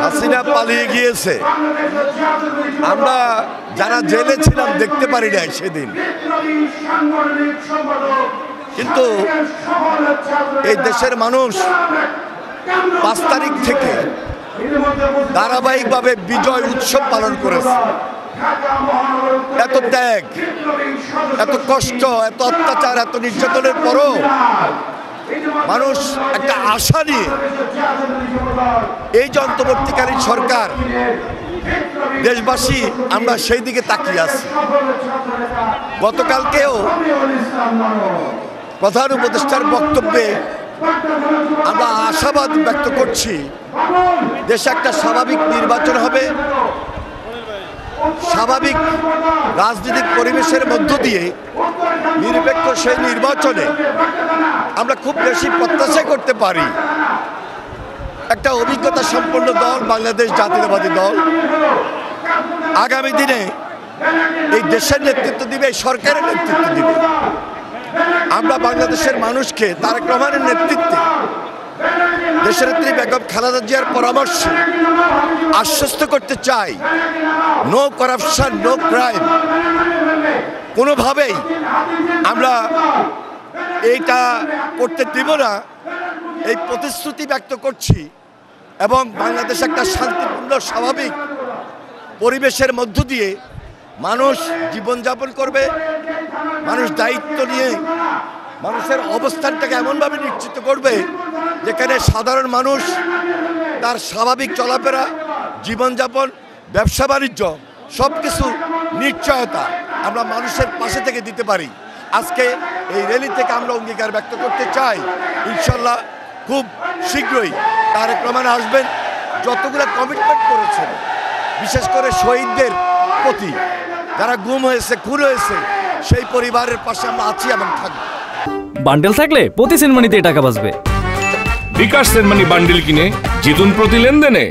হাসিনা পালিয়ে গিয়েছে, আমরা যারা জেলে ছিলাম দেখতে পারি নাই সেদিন, কিন্তু এই দেশের মানুষ 5 তারিখ থেকে ধারাবাহিকভাবে বিজয় উৎসব পালন করেছে। এত ত্যাগ, এত কষ্ট, এত অত্যাচার, এত নির্যাতনের পরও মানুষ একটা আশা নিয়ে এই যে অন্তর্বর্তীকালীন সরকার, দেশবাসী আমরা সেই দিকে তাকিয়ে আছি। গতকালকেও প্রধান উপদেষ্টার বক্তব্যে আমরা আশাবাদ ব্যক্ত করছি, দেশে একটা স্বাভাবিক নির্বাচন হবে, স্বাভাবিক রাজনৈতিক পরিবেশের মধ্য দিয়ে নিরপেক্ষ সেই নির্বাচনে আমরা খুব বেশি প্রত্যাশা করতে পারি। একটা অভিজ্ঞতা সম্পন্ন দল বাংলাদেশ জাতীয়তাবাদী দল আগামী দিনে এই দেশের নেতৃত্ব দিবে, এই সরকারের নেতৃত্ব দিবে। আমরা বাংলাদেশের মানুষকে তারেক রহমানের নেতৃত্বে দেশের নেত্রী বেগম খালেদা জিয়ার পরামর্শে আশ্বস্ত করতে চাই, নো করাপশন, নো ক্রাইম। কোনোভাবেই আমরা এইটা করতে দিব না, এই প্রতিশ্রুতি ব্যক্ত করছি। এবং বাংলাদেশ একটা শান্তিপূর্ণ স্বাভাবিক পরিবেশের মধ্য দিয়ে মানুষ জীবনযাপন করবে, মানুষ দায়িত্ব নিয়ে মানুষের অবস্থানটাকে এমনভাবে নিশ্চিত করবে যেখানে সাধারণ মানুষ তার স্বাভাবিক চলাফেরা, জীবনযাপন, ব্যবসা বাণিজ্য সব কিছু নিশ্চয়তা আমরা মানুষের পাশে থেকে দিতে পারি। আজকে এই র্যালি থেকে আমরা অঙ্গীকার ব্যক্ত করতে চাই, ইনশাল্লাহ খুব শীঘ্রই তারেক রহমান আসবেন। যতগুলো কমিটমেন্ট করেছেন, বিশেষ করে শহীদদের প্রতি, যারা গুম হয়েছে, খুন হয়েছে, সেই পরিবারের পাশে আমরা আছি এবং থাকবো। বান্ডেল থাকলে প্রতি সেনমানিতে টাকা বাঁচবে। বিকাশ সেনমানি বান্ডেল কিনে জিতুন প্রতি লেনদেনে।